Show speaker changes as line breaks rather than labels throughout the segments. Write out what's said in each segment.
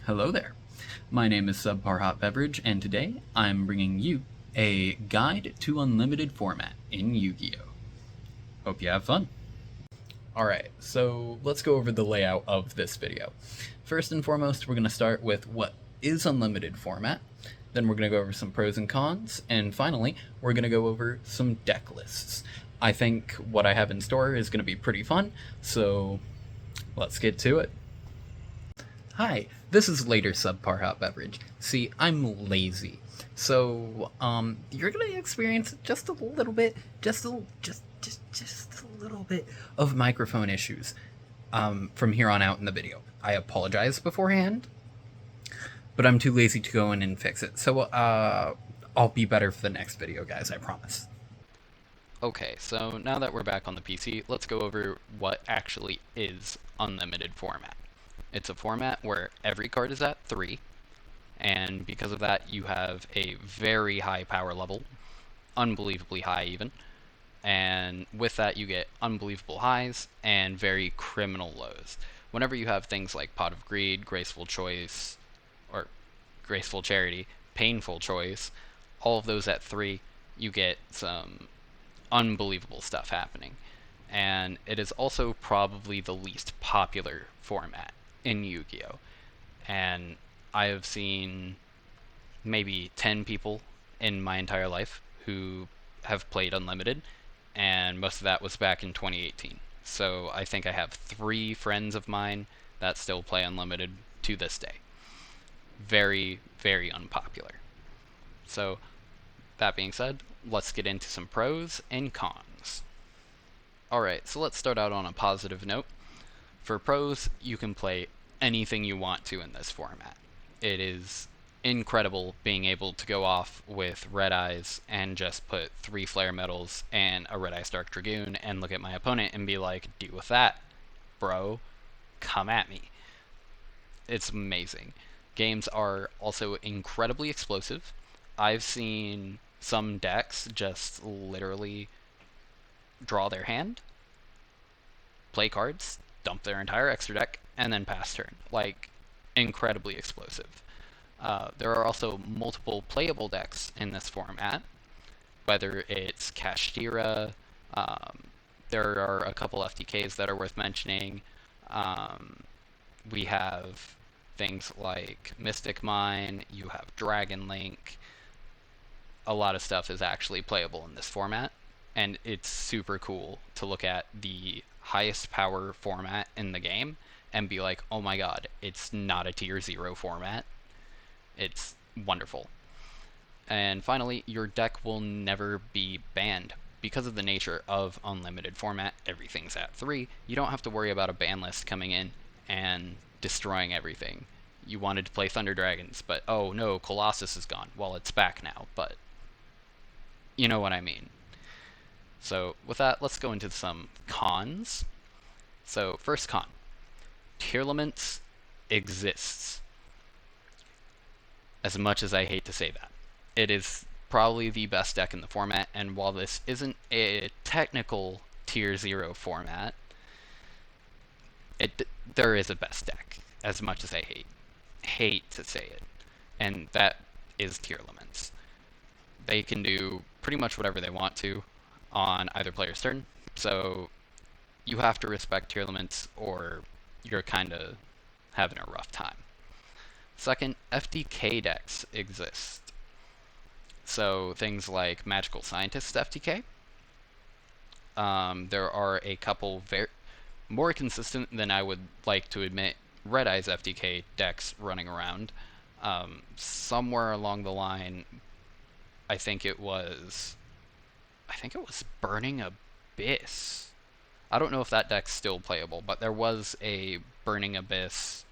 Hello there. My name is Subpar Hot Beverage, and today I'm bringing you a guide to unlimited format in Yu-Gi-Oh! Hope you have fun. Alright, so let's go over the layout of this video. First and foremost, we're going to start with what is unlimited format, then we're going to go over some pros and cons, and finally, we're going to go over some deck lists. I think what I have in store is going to be pretty fun, so let's get to it. Hi, this is later Subpar Hot Beverage. See, I'm lazy. So, you're gonna experience just a little bit, just a little bit of microphone issues, from here on out in the video. I apologize beforehand, but I'm too lazy to go in and fix it. So, I'll be better for the next video, guys, I promise.
Okay, so now that we're back on the PC, let's go over what actually is unlimited format. It's a format where every card is at 3, and because of that you have a very high power level, unbelievably high even, and with that you get unbelievable highs and very criminal lows. Whenever you have things like Pot of Greed, Graceful Choice, or Graceful Charity, Painful Choice, all of those at 3, you get some unbelievable stuff happening. And it is also probably the least popular format in Yu-Gi-Oh! And I have seen maybe 10 people in my entire life who have played Unlimited, and most of that was back in 2018. So I think I have 3 friends of mine that still play Unlimited to this day. Very, very unpopular. So, that being said, let's get into some pros and cons. Alright, so let's start out on a positive note. For pros, you can play anything you want to in this format. It is incredible being able to go off with Red Eyes and just put 3 Flare Metals and a Red Eyes Dark Dragoon and look at my opponent and be like, deal with that, bro. Come at me. It's amazing. Games are also incredibly explosive. I've seen some decks just literally draw their hand, play cards, dump their entire extra deck, and then pass turn. Like, incredibly explosive. There are also multiple playable decks in this format, whether it's Kashtira, there are a couple FTKs that are worth mentioning. We have things like Mystic Mine, you have Dragon Link. A lot of stuff is actually playable in this format, and it's super cool to look at the highest power format in the game and be like, oh my god, it's not a tier 0 format. It's wonderful. And finally, your deck will never be banned. Because of the nature of unlimited format, everything's at 3, you don't have to worry about a ban list coming in and destroying everything. You wanted to play Thunder Dragons, but oh no, Colossus is gone. Well, it's back now, but you know what I mean. So with that, let's go into some cons. So first con, Tearlaments exists. As much as I hate to say that, it is probably the best deck in the format, and while this isn't a technical tier 0 format, there is a best deck, as much as I hate to say it, and that is Tearlaments. They can do pretty much whatever they want to on either player's turn, so you have to respect Tearlaments or you're kind of having a rough time. Second, FTK decks exist. So things like Magical Scientist FTK. There are a couple very more consistent than I would like to admit Red Eyes FTK decks running around. Somewhere along the line, I think it was Burning Abyss. I don't know if that deck's still playable, but there was a Burning Abyss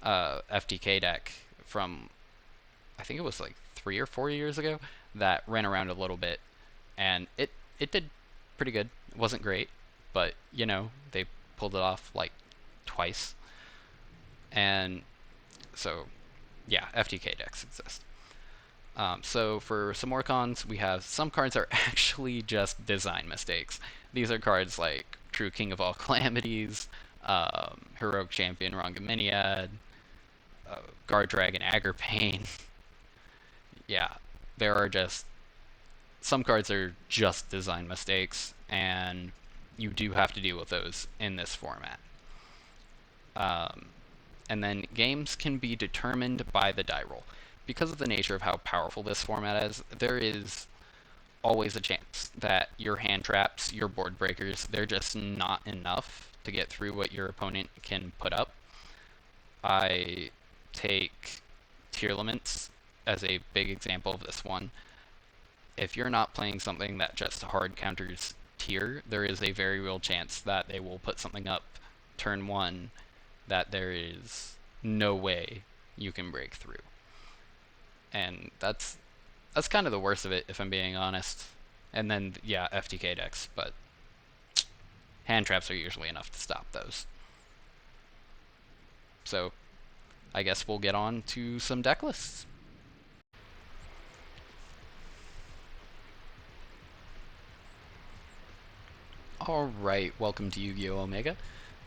FTK deck from, I think it was like 3 or 4 years ago, that ran around a little bit, and it did pretty good. It wasn't great, but you know, they pulled it off like twice. And so yeah, FTK decks exist. So for some more cons, we have some cards are actually just design mistakes. These are cards like True King of All Calamities, Heroic Champion Rangaminiad, Guard Dragon Agripane. Yeah, there are just some cards are just design mistakes, and you do have to deal with those in this format. Um, and then games can be determined by the die roll. Because of the nature of how powerful this format is, there is always a chance that your hand traps, your board breakers, they're just not enough to get through what your opponent can put up. I take Tearlaments as a big example of this one. If you're not playing something that just hard counters Tear, there is a very real chance that they will put something up turn 1 that there is no way you can break through. And that's kind of the worst of it, if I'm being honest. And then, yeah, FTK decks, but hand traps are usually enough to stop those. So, I guess we'll get on to some deck lists. Alright, welcome to Yu-Gi-Oh! Omega.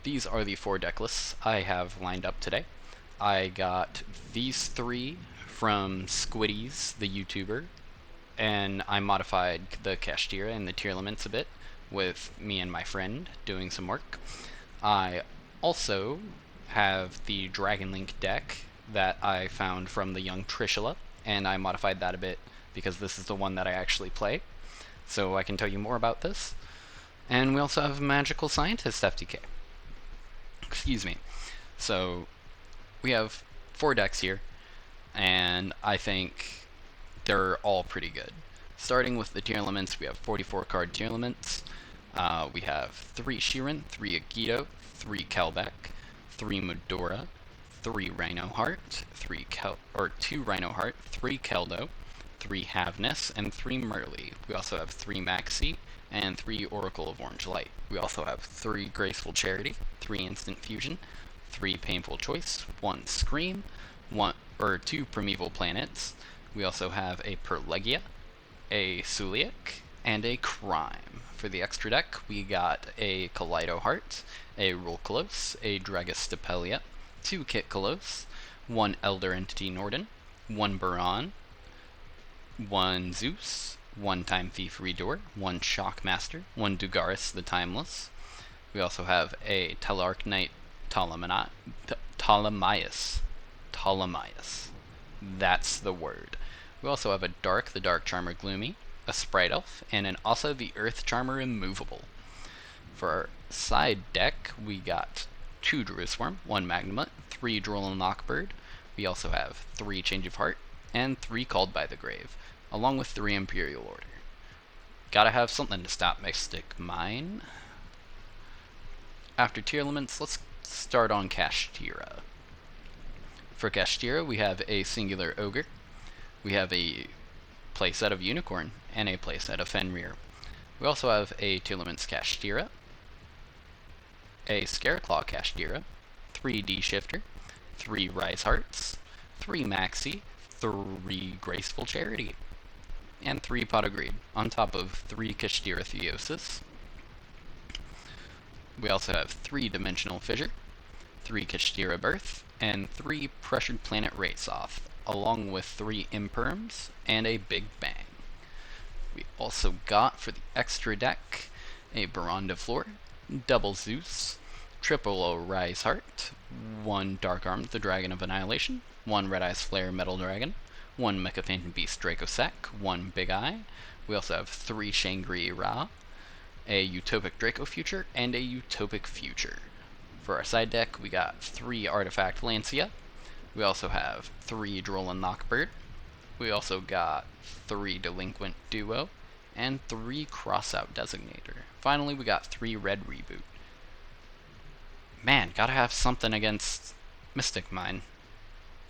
These are the 4 deck lists I have lined up today. I got these 3 from Squiddies, the YouTuber, and I modified the Kashtira and the Tearlaments a bit with me and my friend doing some work. I also have the Dragon Link deck that I found from the young Trishula, and I modified that a bit because this is the one that I actually play, so I can tell you more about this. And we also have Magical Scientist FTK. Excuse me. So we have 4 decks here, and I think they're all pretty good. Starting with the Tearlaments, we have 44 card Tearlaments. We have 3 Sheeran, 3 Yugioh, 3 Kelbeck, 3 Medora, 3 Rhino Heart, 2 Rhino Heart, 3 Keldo, 3 Havness, and 3 Merly. We also have 3 Maxi, and 3 Oracle of Orange Light. We also have 3 Graceful Charity, 3 Instant Fusion, 3 Painful Choice, 1 Scream, 2 Primeval Planets. We also have a Perlegia, a Suliak, and a Crime. For the extra deck, we got a Kaleido Heart, a Rolkalos, a Dragostapelia, 2 Kitkalos, 1 Elder Entity Norden, 1 Baron, 1 Zeus, 1 Time Thief Redor, 1 Shockmaster, 1 Dugaris the Timeless. We also have a Telarch Knight Ptolemaeus. That's the word. We also have a Dark the Dark Charmer Gloomy, a Sprite Elf, and also the Earth Charmer Immovable. For our side deck, we got 2 Druisworm, 1 Magnamut, 3 Droll Knockbird. We also have 3 Change of Heart, and 3 Called by the Grave, along with 3 Imperial Order. Gotta have something to stop Mystic Mine. After Tearlaments, let's start on Kashtira. For Kashtira, we have a singular Ogre, we have a playset of Unicorn, and a playset of Fenrir. We also have a Tearlaments Kashtira, a Scareclaw Kashtira, 3 D-Shifter, 3 Rise Hearts, 3 Maxi, 3 Graceful Charity, and 3 Pot of Greed, on top of 3 Kashtira Theosis. We also have 3 Dimensional Fissure, 3 Kashtira Birth, and 3 Pressured Planet Race-Off, along with 3 Imperms and a Big Bang. We also got, for the extra deck, a Baron de Fleur, double Zeus, triple O Rise Heart, 1 Dark Arm the Dragon of Annihilation, 1 Red Eyes Flare Metal Dragon, 1 Mecha Phantom Beast Dracossack, 1 Big Eye. We also have 3 Shangri-Ra, a Utopic Draco Future, and a Utopic Future. For our side deck, we got 3 Artifact Lancia. We also have 3 Droll Knockbird. We also got 3 Delinquent Duo, and 3 Crossout Designator. Finally, we got 3 Red Reboot. Man, gotta have something against Mystic Mine.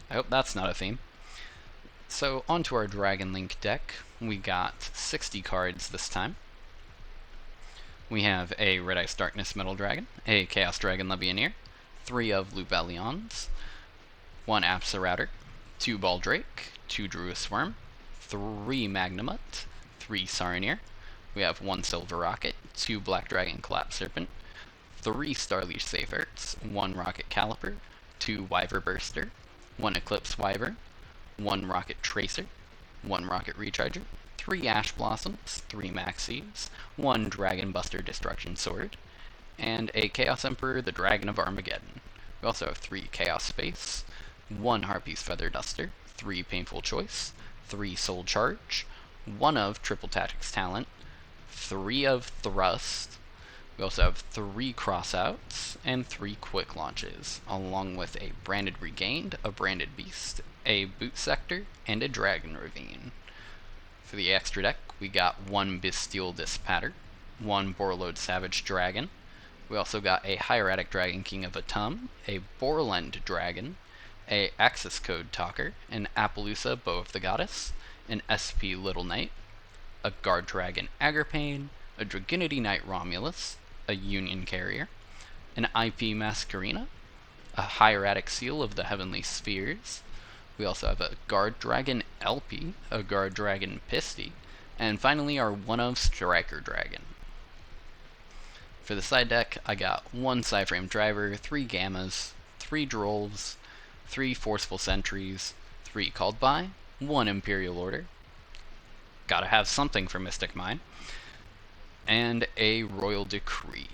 I hope that's not a theme. So, onto our Dragon Link deck. We got 60 cards this time. We have a Red Ice Darkness Metal Dragon, a Chaos Dragon Legionnaire, 3 of Lupalions, 1 Apsarouter, 2 Baldrake, 2 Druisworm, 3 Magnamut, 3 Saronir. We have 1 Silver Rocket, 2 Black Dragon Collapse Serpent, 3 Starleash Safearts, 1 Rocket Caliper, 2 Wyver Burster, 1 Eclipse Wyvern, 1 Rocket Tracer, 1 Rocket Recharger, 3 Ash Blossoms, 3 Maxies, 1 Dragon Buster Destruction Sword, and a Chaos Emperor, the Dragon of Armageddon. We also have 3 Chaos Space, 1 Harpy's Feather Duster, 3 Painful Choice, 3 Soul Charge, 1 of Triple Tactics Talent, 3 of Thrust. We also have 3 Crossouts, and 3 Quick Launches, along with a Branded Regained, a Branded Beast, a Boot Sector, and a Dragon Ravine. For the extra deck, we got 1 Bestial Dispatter, 1 Borlode Savage Dragon. We also got a Hieratic Dragon King of Atum, a Borland Dragon, a Axis Code Talker, an Appaloosa Bow of the Goddess, an SP Little Knight, a Guard Dragon Agripane, a Dragonity Knight Romulus, a Union Carrier, an IP Masquerina, a Hieratic Seal of the Heavenly Spheres. We also have a Guard Dragon LP, a Guard Dragon Pisty, and finally our one of Striker Dragon. For the side deck, I got 1 Psyframe Driver, 3 Gammas, 3 Drolls, 3 Forceful Sentries, 3 Called By, 1 Imperial Order, gotta have something for Mystic Mine, and a Royal Decree.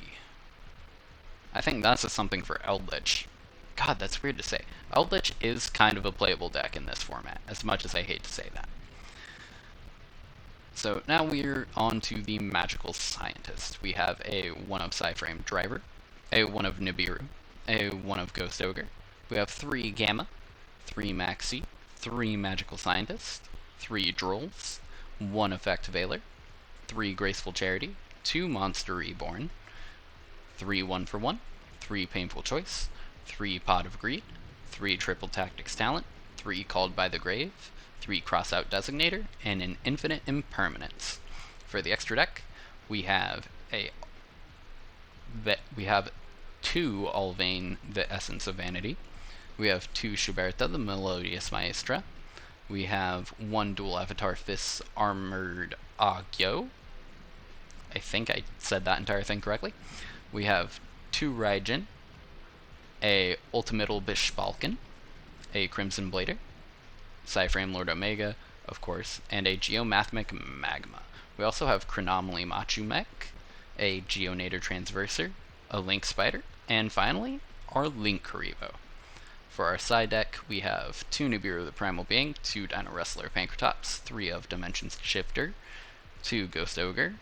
I think that's a something for Eldritch. God, that's weird to say. Eldritch is kind of a playable deck in this format, as much as I hate to say that. So now we're on to the Magical Scientist. We have a 1 of Psyframe Driver, a 1 of Nibiru, a 1 of Ghost Ogre. We have 3 Gamma, 3 Maxi, 3 Magical Scientist, 3 Drolls, 1 Effect Veiler, 3 Graceful Charity, 2 Monster Reborn, 3 1 for 1, 3 Painful Choice, 3 Pot of Greed, 3 Triple Tactics Talent, 3 Called by the Grave, 3 Crossout Designator, and an Infinite Impermanence. For the extra deck, we have 2 Alvain, the Essence of Vanity. We have 2 Schuberta, the Melodious Maestra. We have 1 Dual Avatar Fists Armored Yugioh. I think I said that entire thing correctly. We have 2 Raijin, a Ultimatal Bishbalkin, a Crimson Blader, Psyframe Lord Omega, of course, and a Geomathmic Magma. We also have Chronomaly Machu-Mech, a Geonator Transverser, a Link Spider, and finally, our Link Karibo. For our side deck, we have 2 Nibiru the Primal Being, 2 Dino Wrestler Pankratops, 3 of Dimensions Shifter, 2 Ghost Ogre.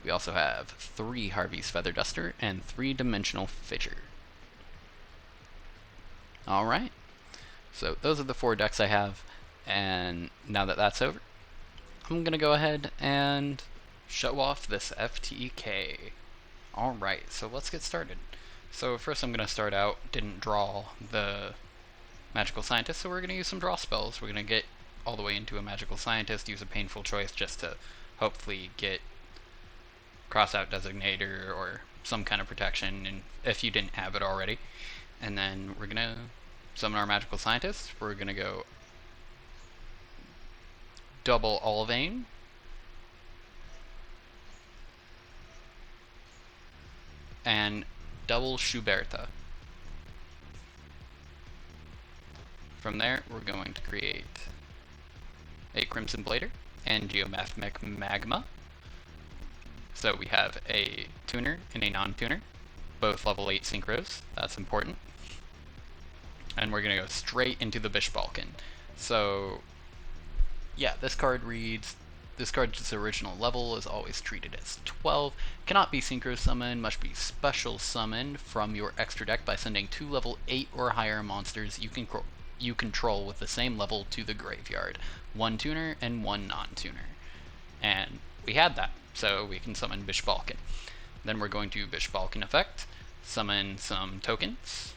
We also have 3 Harvey's Feather Duster, and 3 Dimensional Fissure. Alright, so those are the 4 decks I have, and now that that's over, I'm going to go ahead and show off this FTK. Alright, so let's get started. So first I'm going to start out, didn't draw the Magical Scientist, so we're going to use some draw spells. We're going to get all the way into a Magical Scientist, use a Painful Choice just to hopefully get Crossout Designator or some kind of protection, and if you didn't have it already. And then we're going to summon our Magical Scientist. We're going to go double Alvain, and double Schuberta. From there, we're going to create a Crimson Blader and Geomathmic Magma. So we have a tuner and a non-tuner, both level 8 synchros. That's important. And we're going to go straight into the Bishbalkin. So, yeah, this card's original level is always treated as 12. Cannot be synchro summoned, must be special summoned from your extra deck by sending 2 level 8 or higher monsters you control with the same level to the graveyard. 1 tuner and 1 non-tuner. And we had that, so we can summon Bishbalkin. Then we're going to Bishbalkin effect, summon some tokens,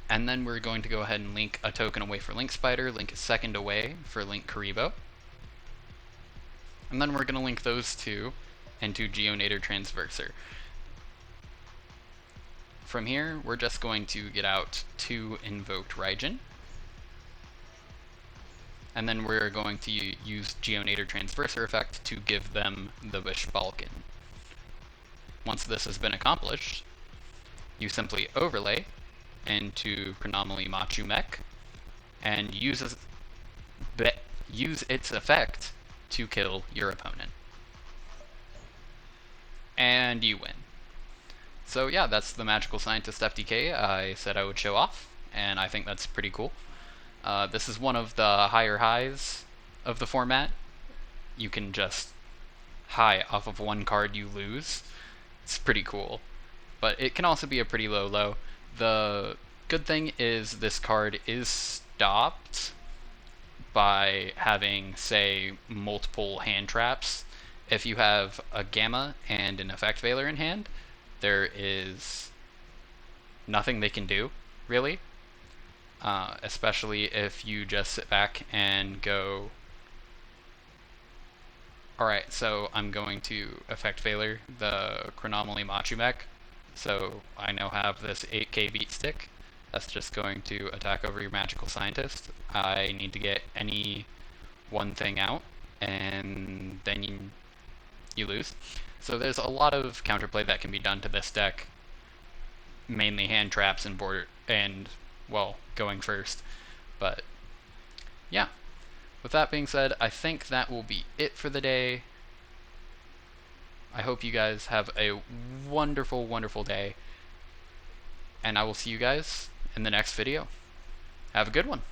and then we're going to go ahead and link a token away for Link Spider, link a second away for Link Karibo, and then we're going to link those 2 into Geonator Transverser. From here, we're just going to get out 2 invoked Raijin, and then we're going to use Geonator Transverser effect to give them the Bishbalkin. Once this has been accomplished, you simply overlay into Chronomaly Machu Mech and use its effect to kill your opponent. And you win. So yeah, that's the Magical Scientist FTK I said I would show off, and I think that's pretty cool. This is one of the higher highs of the format. You can just high off of one card you lose. It's pretty cool. But it can also be a pretty low low. The good thing is this card is stopped by having, say, multiple hand traps. If you have a Gamma and an Effect Veiler in hand, there is nothing they can do, really. Especially if you just sit back and go, alright, so I'm going to Effect Veiler the Chronomaly Machu Mech, so I now have this 8k beat stick. That's just going to attack over your Magical Scientist. I need to get any one thing out, and then you lose. So there's a lot of counterplay that can be done to this deck, mainly hand traps and well, going first. But yeah, with that being said, I think that will be it for the day. I hope you guys have a wonderful, wonderful day, and I will see you guys in the next video. Have a good one.